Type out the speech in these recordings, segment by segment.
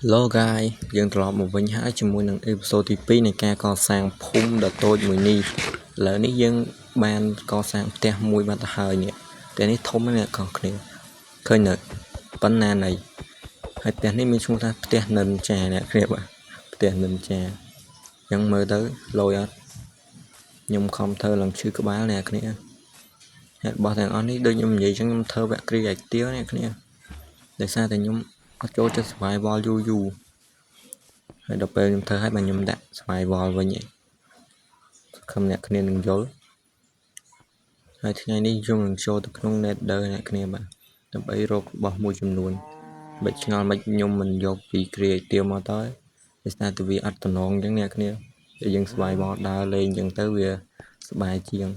Hello guys យើងត្រឡប់មកវិញហើយជាមួយនឹងអេពីសូតទី2នៃការកសាងភូមិដ៏តូចមួយនេះឥឡូវនេះយើងបានកសាងផ្ទះមួយបាត់ទៅហើយនេះផ្ទះនេះធំណាស់អ្នកទាំងគ្នាឃើញនៅប៉ុណ្ណាណៃហើយផ្ទះនេះមានឈ្មោះថាផ្ទះនិនចាអ្នកគ្នាបាទផ្ទះនិនចាអញ្ចឹងមើលទៅលយអត់ខ្ញុំខំធ្វើឡើងឈឺក្បាលអ្នកគ្នាហេតុរបស់ទាំងអស់នេះដូចខ្ញុំនិយាយអញ្ចឹងខ្ញុំធ្វើវគ្គ creative អ្នកគ្នាដោយសារតែខ្ញុំអត់ចូលចិត្ត survival យូរហើយដល់ពេលខ្ញុំធ្វើឲ្យខ្ញុំដាក់ survival វិញឯងខំអ្នកគ្នានឹងយល់ហើយថ្ងៃនេះខ្ញុំនឹងចូលទៅក្នុង Nether អ្នកគ្នាបាទដើម្បីរករបស់មួយចំនួនបិទឆ្ងល់មិនខ្ញុំមិនយកពី creative មកតើដោយសារតែវាអត់តំណងអញ្ចឹងអ្នកគ្នាតែយើង survival ដើរលេងអញ្ចឹងទៅវាសប្បាយជាង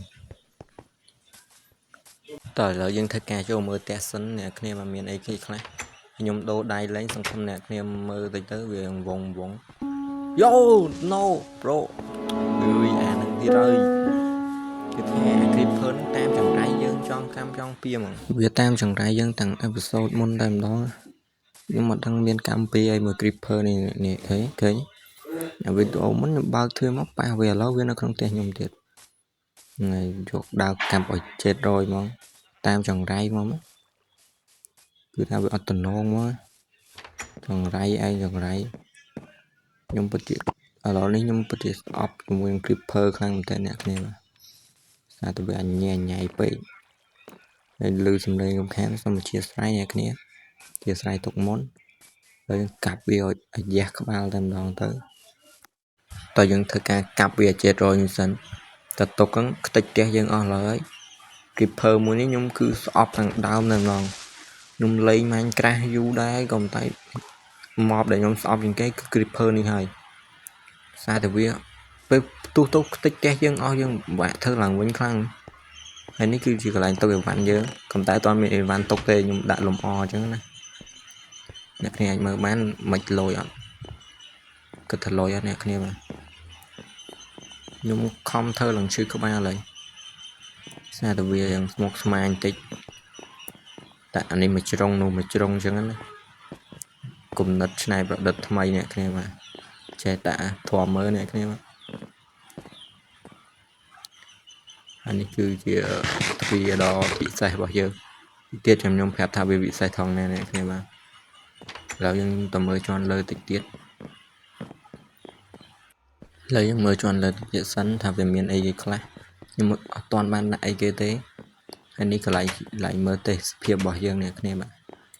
តើឥឡូវយើងធ្វើការចូលមើលផ្ទះសិនអ្នកគ្នាមកមានអីគេខ្លះខ្ញុំដូរដៃលេងសង្ឃឹមអ្នកគ្នាមើលតិចទៅវាវងYo no bro អានឹងទៀតហើយគឺថា creeper នឹងតាមចង្រៃយើងចង់កម្មចង់ពៀហ្មងវាតាមចង្រៃយើងទាំងអេពីសូតមុនតែម្ដងខ្ញុំអត់ដឹងមានកម្មពីអីមួយ creeper នេះឃើញវីដេអូមុនខ្ញុំបើកធ្វើមកប៉ះវាឥឡូវវានៅក្នុងផ្ទះខ្ញុំទៀតថ្ងៃយកដាវកាប់ឲ្យ700ហ្មងតាមចង្រៃមកគឺថាវាអត់តំណងមកចង្រៃឯងចង្រៃខ្ញុំពិតជាឥឡូវនេះខ្ញុំពិតជាស្អប់ជាមួយនឹង creeper ខ្លាំងមែនតើអ្នកគ្នាបាទសារទៅវាអញញ៉ៃពេកហើយលឺសំឡេងរំខានសូមអធិស្ឋានអ្នកគ្នាអធិស្ឋានទុកមុនហើយកាប់វាឲ្យយះក្បាលតែម្ដងទៅតើយើងធ្វើការកាប់វា700នេះសិនតើទុកហ្នឹងខ្ទេចផ្ទះយើងអស់ហើយ creeper មួយនេះខ្ញុំគឺស្អប់ទាំងដើមតែម្ដងខ្ញុំលេងម៉ាញ់ក្រាស់យូរដែរក៏តែមកដែលខ្ញុំស្អប់ជាងគេគឺ creeper នេះហើយសារតែវាពេលទុះខ្ទេចផ្ទះយើងអស់យើងពិបាកធ្វើឡើងវិញខ្លាំងហើយនេះគឺជាកន្លែងទុកអីវ៉ាន់យើងក៏តែអត់មានអីវ៉ាន់ទុកទេខ្ញុំដាក់លំអអញ្ចឹងណាអ្នកគ្នាអាចមើលបានមិនលយអត់គិតថាលយអត់អ្នកគ្នាបាទខ្ញុំខំធ្វើឡើងឈឺក្បាលហើយសារតែវាយ៉ាងស្មុគស្មាញបន្តិចតែអានេះមួយជ្រុងនោះមួយជ្រុងអញ្ចឹងណាគំនិតច្នៃប្រឌិតថ្មីអ្នកគ្នាបាទចេះតាធំមើលអ្នកគ្នាបាទអានេះគឺជាទ្វារដ៏ពិសេសរបស់យើងទៀតខ្ញុំប្រាប់ថាវាពិសេសថងណាអ្នកគ្នាបាទឥឡូវយើងទៅមើលជាន់លើតិចទៀតឥឡូវយើងមើលជាន់លើតិចទៀតសិនថាវាមានអីគេខ្លះខ្ញុំអត់ទាន់បានដាក់អីគេទេហើយនេះកន្លែងមើលទេសភាពរបស់យើងអ្នកគ្នាបាទ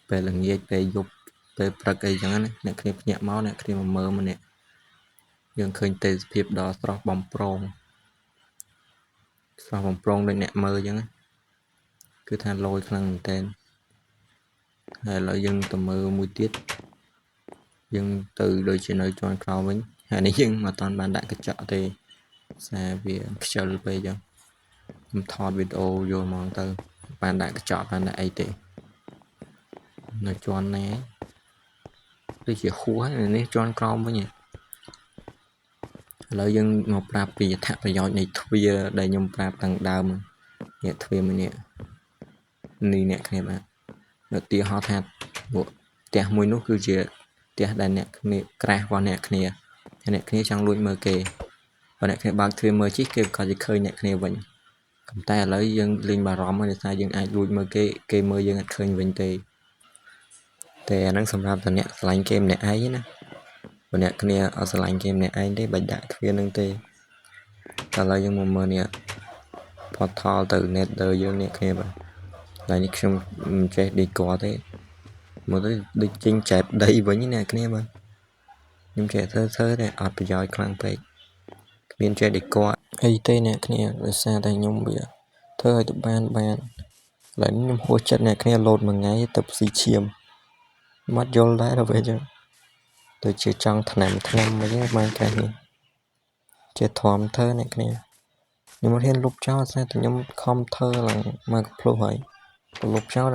ពេលល្ងាចពេលយប់ពេលព្រឹកអីចឹងណាអ្នកគ្នាភ្ញាក់មកអ្នកគ្នាមកមើលម្នាក់យើងឃើញទេសភាពដ៏ស្រស់បំព្រងដូចអ្នកមើលអញ្ចឹងគឺថាលយខ្លាំងមែនតើហើយឥឡូវយើងទៅមើលមួយទៀតយើងទៅដូចជានៅជាន់ក្រោមវិញហើយនេះយើងមិនតាន់បានដាក់កញ្ចក់ទេសារវាខ្ជិលពេកអញ្ចឹងខ្ញុំថតវីដេអូយកហ្មងទៅបានដាក់កញ្ចក់បានដាក់អីទេនៅជាន់ណាដូចជាហួសហើយនេះជាន់ក្រោមវិញឥឡូវយើងមកប្រាប់ពីអត្ថប្រយោជន៍នៃទ្វារដែលខ្ញុំប្រាប់តាំងដើមនេះទ្វារមួយនេះអ្នកគ្នាបាទឧទាហរណ៍ថាផ្ទះមួយនោះគឺជាផ្ទះដែលអ្នកគ្នាក្រាស់របស់អ្នកគ្នាហើយអ្នកគ្នាចង់លួចមើលគេបើអ្នកគ្នាបើកទ្វារមើលជិះគេក៏จะឃើញអ្នកគ្នាវិញប៉ុន្តែឥឡូវយើងលេងបារម្ភហើយថាយើងអាចលួចមើលគេមើលយើងអត់ឃើញវិញទេតែអាហ្នឹងសម្រាប់តែអ្នកឆ្លាញ់គេម្នាក់ឯងណាបើអ្នកគ្នាអត់ឆ្លាញ់គេម្នាក់ឯងទេបាច់ដាក់ទ្វារហ្នឹងទេតែឥឡូវយើងមកមើលនេះ portal ទៅ Nether យើងអ្នកគ្នាបាទឡើយនេះខ្ញុំមិនចេះដេកទេមើលទៅដូចចេញចែកដីវិញអ្នកគ្នាបាទខ្ញុំចេះធ្វើតែអត់ប្រយោជន៍ខ្លាំងពេកគ្មានចេះដេកអីទេអ្នកគ្នាដោយសារតែខ្ញុំវាធ្វើឲ្យទៅបានឡើយខ្ញុំហួសចិត្តអ្នកគ្នាលោតមួយថ្ងៃទៅស៊ីឈាមមកយល់ដែរដល់ពេលចឹងទៅជាចង់ថ្នាំអីហ្នឹងបានកាសនេះជាធំធ្វើអ្នកគ្នាខ្ញុំមិនហ៊ានលុបចោលតែខ្ញុំខំធ្វើឡើងមកភ្លោះហើយលុបចោល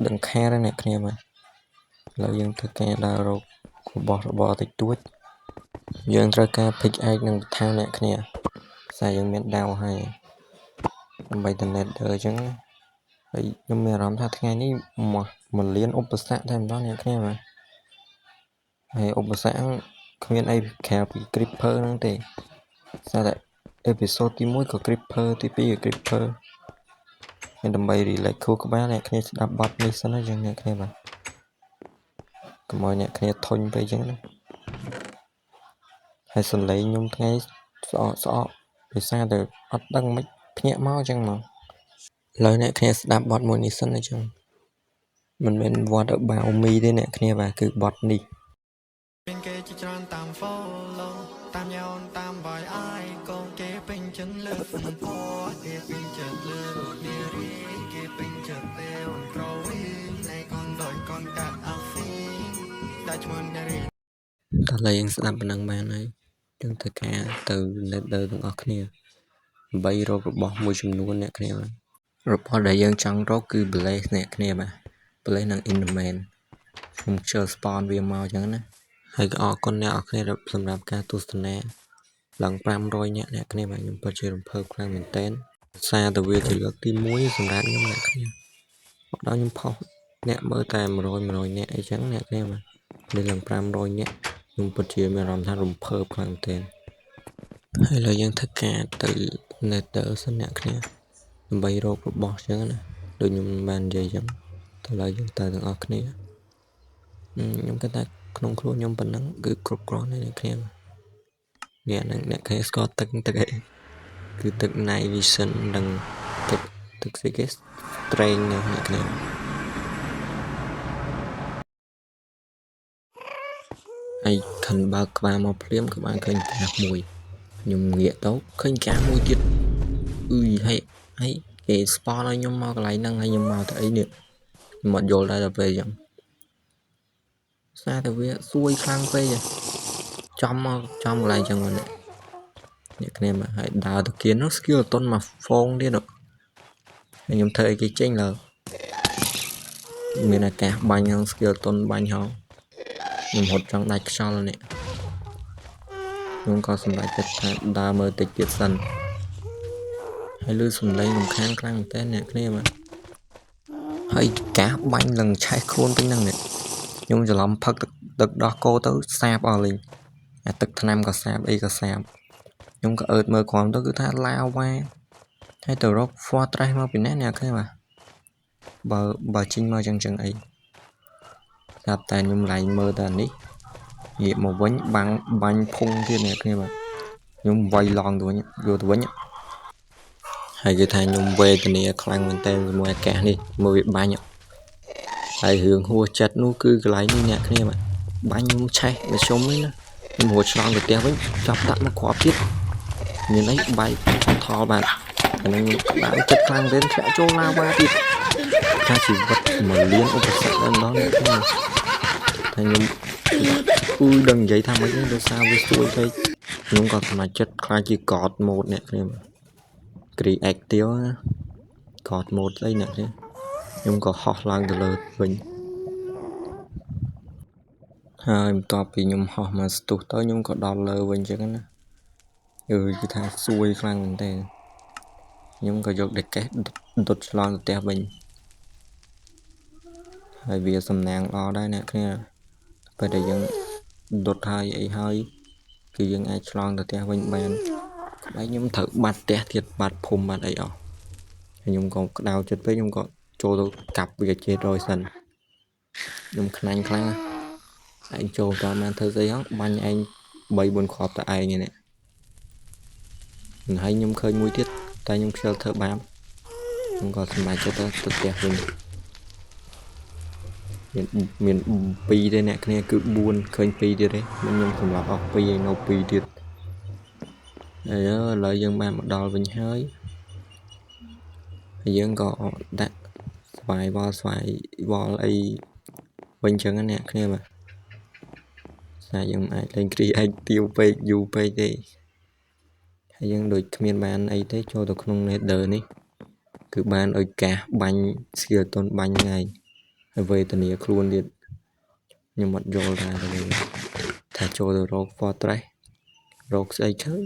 ដឹងខារអ្នកគ្នាបាទឥឡូវយើងធ្វើការដើររករបស់របរតិចតួចយើងត្រូវការ pickaxe និងបន្ថែមអ្នកគ្នាសារយើងមានដាវហើយដើម្បីតំណេតអញ្ចឹងហើយខ្ញុំមានអារម្មណ៍ថាថ្ងៃនេះ1លានឧបសគ្គតែម្ដងអ្នកគ្នាបាទ ហើយឧបសគ្គគ្មានអីក្រៅពី creeper ហ្នឹងទេស្អាតតែ episode ទី1ក៏ creeper ទី2ក៏ creeper ហើយដើម្បី relax ខួរក្បាលអ្នកគ្នាស្ដាប់បទនេះសិនណាចឹងអ្នកគ្នាបាទកុំឲ្យអ្នកគ្នាធុញពេកចឹងណាហើយសំឡេងខ្ញុំថ្ងៃស្អកដោយសារតែអត់ដឹងមិនភ្ញាក់មកចឹងមកឥឡូវអ្នកគ្នាស្ដាប់បទមួយនេះសិនណាចឹងមិនមែន What About Me ទេអ្នកគ្នាបាទគឺបទនេះមានគេជាច្រើនតាម follow តាមញោនតាមបាយអាយកូនគេពេញចិត្តលើកសំផស្សគេពេញចិត្តលើរូបនារីគេពេញចិត្តពេលអូនក្រវីណែកូនដូចកូនកាត់អាហ្វីតែឈ្មោះនារីតោះឡើយយើងស្ដាប់ប៉ុណ្ណឹងបានហើយយើងធ្វើការទៅ nether ទាំងអស់គ្នាដើម្បីរករបស់មួយចំនួនអ្នកគ្នាបាទរបស់ដែលយើងចង់រកគឺ blaze អ្នកគ្នាបាទ blaze និង enderman ខ្ញុំជិល spawn វាមកចឹងណាហើយក៏អរគុណអ្នកនរគ្នាសម្រាប់ការទស្សនាឡើង500នាក់អ្នកគ្នាបាទខ្ញុំពិតជារំភើបខ្លាំងមែនទែនសារទៅវាជាលើកទី1សម្រាប់ខ្ញុំអ្នកគ្នាមកដល់ខ្ញុំផុសអ្នកមើលតែ100នាក់អីចឹងអ្នកគ្នាបាទនេះឡើង500នាក់ខ្ញុំពិតជាមានអារម្មណ៍ថារំភើបខ្លាំងមែនទែនហើយឥឡូវយើងធ្វើការទៅ nether សិនអ្នកគ្នាដើម្បីរករបស់ចឹងណាដូចខ្ញុំបាននិយាយចឹងទៅឥឡូវយើងទៅទាំងអស់គ្នាខ្ញុំគិតថាក្នុងខ្លួនខ្ញុំប៉ុណ្ណឹងគឺគ្រប់គ្រាន់ហើយអ្នកគ្នាអ្នកនឹងអ្នកគ្នាស្គាល់ទឹកអីគឺទឹក night vision និងទឹកស្អីគេ strain អ្នកគ្នាហើយខាងបើកក្បាលមកភ្លាមក៏បានឃើញកាសមួយខ្ញុំងាកទៅឃើញកាសមួយទៀតហើយគេ spawn ឲ្យខ្ញុំមកកន្លែងហ្នឹងហើយខ្ញុំមកទៅអីនេះខ្ញុំអត់យល់ដែរដល់ពេលអញ្ចឹងសារតែវាសួយខ្លាំងពេកចំកន្លែងអញ្ចឹងមកអ្នកគ្នាមកហើយដើរទៅគៀននោះ skill អត់តន់មកហ្វងទៀតហើយខ្ញុំធ្វើអីគេចេញឡើយមានអាកាសបាញ់ហ្នឹង skill អត់តន់បាញ់ហោខ្ញុំរត់ចង់ដាច់ខ្យល់នេះខ្ញុំក៏សម្រេចចិត្តថាដើរមើលតិចទៀតសិនហើយលឺសំឡេងរំខានខ្លាំងមែនតើអ្នកគ្នាមកហើយកាសបាញ់ឡើងឆេះខ្លួនពេញហ្នឹងនេះខ្ញុំច្រឡំផឹកទឹកដោះគោទៅសាបអស់លេងអាទឹកថ្នាំក៏សាបអីក៏សាបខ្ញុំក៏អើតមើលគ្រាន់ទៅគឺថាឡាវ៉ាហើយទៅរក fortress មកពីណាអ្នកគ្នាបាទបើចេញមកចឹងអីស្រាប់តែខ្ញុំឡើងមើលតែនេះងាកមកវិញបាញ់ភុងទៀតអ្នកគ្នាបាទខ្ញុំវាយឡងទៅវិញយកទៅវិញហើយគេថាខ្ញុំវេទនាខ្លាំងមែនតើជាមួយអាកាសនេះមើលវាបាញ់ហើយរឿងហួសចិត្តនោះគឺកន្លែងនេះអ្នកគ្នាបាទបាញ់ខ្ញុំឆេះមធ្យមហ្នឹងណាខ្ញុំរត់ឆ្លងទៅផ្ទះវិញចាប់ដាក់មកគ្រាប់ទៀតមានអីបែកថលបាទអានឹងដាក់ចិត្តខ្លាំងមែនធ្លាក់ចូលឡាវ៉ាទៀតថាជីវិតមួយលានឧបសគ្គដល់ម្ដងអ្នកគ្នាតែខ្ញុំដឹងនិយាយថាម៉េចទេដោយសារវាស្រួយពេកខ្ញុំក៏សម្រេចចិត្តខ្លាចជា God mode អ្នកគ្នាcreative ណា God mode ស្អីអ្នកគ្នាខ្ញុំក៏ហោះឡើងទៅលើវិញហើយបន្ទាប់ពីខ្ញុំហោះមកស្ទុះទៅខ្ញុំក៏ដល់លើវិញចឹងណាគឺថាស្រួយខ្លាំងមែនតើខ្ញុំក៏យកដេកេសដុតឆ្លងទៅផ្ទះវិញហើយវាសំណាងល្អដែរអ្នកគ្នាពេលដែលយើងដុតហើយអីហើយគឺយើងអាចឆ្លងទៅផ្ទះវិញបានក្បែរខ្ញុំត្រូវបាត់ផ្ទះទៀតបាត់ភូមិបាត់អីអស់ហើយខ្ញុំក៏ក្តៅចិត្តពេកខ្ញុំក៏ចូលទៅកាប់វាជា100សិនខ្ញុំខ្លាញ់ខ្លាំងឯងចូលតើបានធ្វើស្អីហ៎បាញ់ឯង3 4គ្រាប់តែឯងនេះហើយខ្ញុំឃើញមួយទៀតតែខ្ញុំខ្ជិលធ្វើបាបខ្ញុំក៏សម្រេចចិត្តទៅផ្ទះវិញមាន2ទេអ្នកគ្នាគឺ4ឃើញ2ទៀតទេខ្ញុំសម្រាប់អស់2ហើយនៅ2ទៀតហើយឥឡូវយើងបានមកដល់វិញហើយយើងក៏ដាក់ស្វាយវល់អីវិញចឹងណាអ្នកគ្នាបាទតែយើងអាចលេងគ្រីឯកទៀវពេកយូរពេកទេហើយយើងដូចគ្មានបានអីទេចូលទៅក្នុង nether នេះគឺបានឲ្យកាសបាញ់ skeleton បាញ់ថ្ងៃហើយវេទនាខ្លួនទៀតខ្ញុំអត់យល់ថាចូលទៅរក fortress រកស្អីឃើញ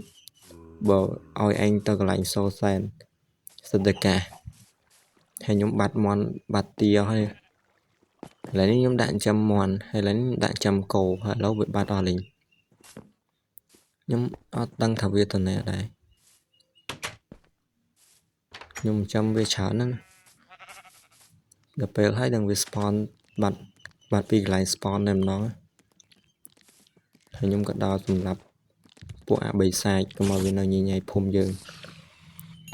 បើឲ្យឯងទៅកន្លែងសូសែនសិទ្ធិកាសហើយខ្ញុំបាត់មន់បាត់ទាហើយ lại ní nhóm đạn châm mòn hay là đạn châm cổ hay lâu bị bắt ở lính nhóm đăng thảo viết tuần này ở đây nhóm châm về chán nữa đập bèo hay đừng về spawn bật bị lại spawn em nó thì nhóm cất đo tùm lập bộ bị sai có mà bên nào nhảy nhảy phôm dương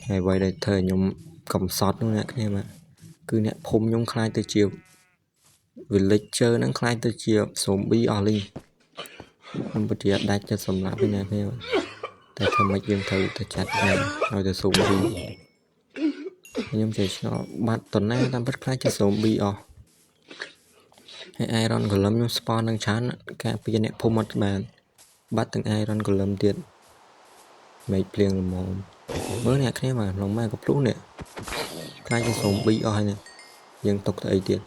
ngày vậy đây thời nhóm cầm sót luôn nè cái này mà cứ nè phôm nhóm khai tới chiều vì lịch chơi nó khai tới chiều xuống bí ở linh không có chuyện đặt cho sầm lại bên này thế mà tại thầm mấy dương thử ta chặt này rồi từ xuống bí nhóm chạy nó bắt tuần này ta bắt khai cho xuống bí ở hay iron của lâm nhóm spawn đang chán cái bây giờ nè phôm mất bàn bắt từng iron của lâm tiền mấy plieng mồm mới nè cái mà lòng mai cặp lũ nè khai cho xuống bí ở nè dân tộc tại tiền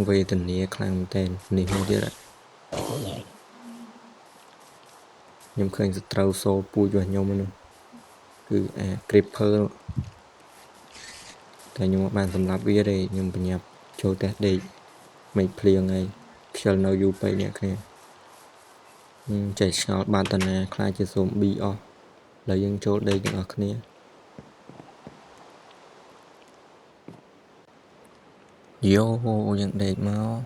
về tình nghĩa khang tên niềm vui đấy nhưng khơi rất trâu xô bùi vào nhau mà cứ creeper tại nhưng mà bạn tầm lập bia đây nhưng mà nhập cho test đây mấy plieng này chờ nó du bay nè cái chạy shot ban tuần này khai cho xuống bí ở là dân chỗ đây những ở kia yo những đẹp máu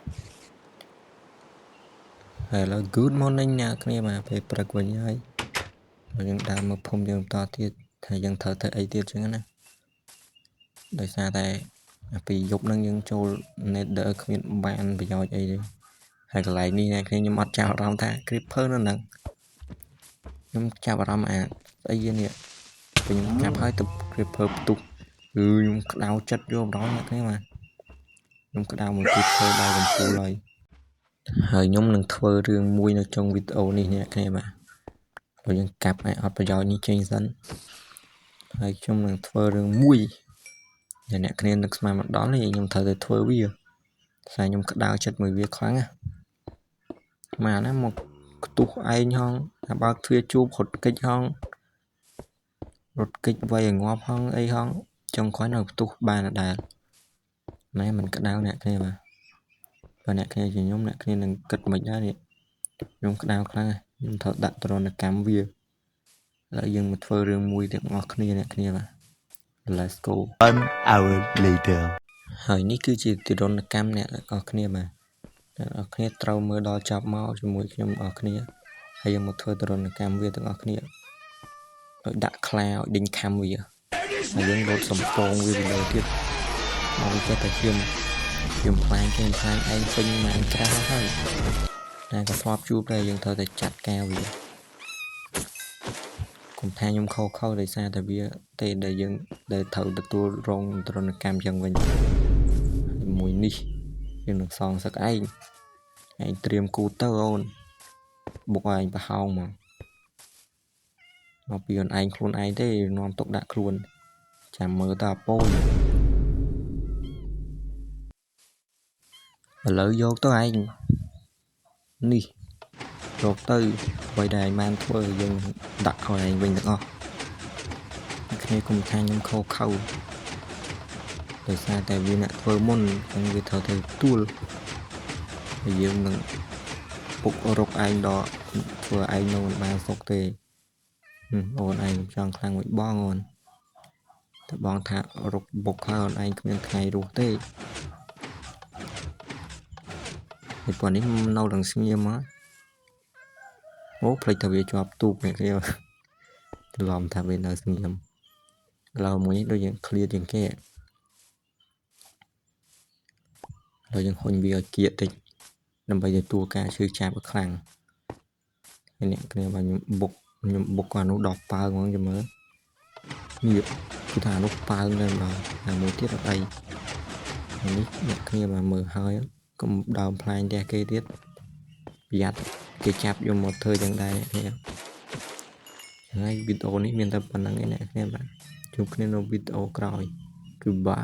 hay là good morning nè cái mà về bật của nhau những đam một phong dân to tiết thầy dân thở thầy ấy tiết chứ nè đời xa tại vì dục năng dân châu nên đỡ không bạn bị do vậy đi hay là lại đi nè cái nhưng mặt chào ram ta creeper nó nè nhưng chào ram ấy gì nè mình chạm hơi tập creeper tục nhưng đau chất vô đó là cái mà nhưng cái đau một creeper đau gần phụ lời hơi nhóm nâng thơ rương mùi nó trong video này nè cái mà rồi những cặp này ở bây giờ như trên dẫn hơi trong nâng thơ rương mùi và nè cái này mà mặt đó thì nhóm thơ thơ bây sai nhóm cái đau chất mùi việc khoáng mà nó một tục ai không bao thuê chụp hột kích không rốt kích vay ngóp không ấy không trong khói nào tục ba là đà nãy mình cái đau nè cái mà và nè cái gì nhóm nè cái này cất mình ra đi nhóm cái đau khá nhưng thật đặt rồi là cam vía lại dừng một phơi rương mùi được ngọt kia nè kia mà let's go 1 hour later hỏi ní cứ chỉ từ đó là cam nè ở kia mà ở kia trâu mưa đo chọc máu cho mùi nhóm ở kia hay dừng một phơi từ đó là cam vía được ở kia rồi đặt cloud đinh cam vía hay dừng đốt sầm pong vía đầu tiên mà đi cái tay dùng plan anh phinh mà anh cao hơn đang có thoát chụp đây dừng thời chặt cao vía cùng thay nhung khâu để xa tại vì tê để dân để thử được tua rong rồi cam chân mình mùi ní nhưng được son sắc anh tiêm cú tơ ôn buộc anh và hao mà biển anh luôn anh thế non tộc đã luôn chả mơ ta pôi và lỡ vô tới anh ní rồi tới quay đài man thua dân đặt hồi anh mình được không khi cùng thay nhung khâu để xa tại vì nè thua môn anh vì thở thầy tua thì dương mình bục rục anh đó vừa anh nó mang sọc tề ôn anh trong khang bị bo ngonแต่บองthả rục bục hơn anh cũng ngày rục tê thì cònนี้nâu đằng sinh nghiêm á ố phải thà về cho tụp này kia làm thà về nơi sinh nghiêmเราmới đôi những clear những cáiเรายังคนเบียเกียรตินำไปในตัวการชื่อชาบครั้งเนี่ยเนี่ยมันบุกก่อนนุดอกปลาของจะเมื่อมีคือฐานนุปลาเลยมาหามือที่เราไปอันนี้เนี่ยเนี่ยมามือhơiก็ดาวพลายแดกเกติสยัดเกจับอยู่หมดเธอยังได้เนี่ยให้วิดีโอนี้มีแต่ปัญหาเนี่ยเนี่ยแบบจุกเนี่ยเราวิดีโอกรอยคือบ้า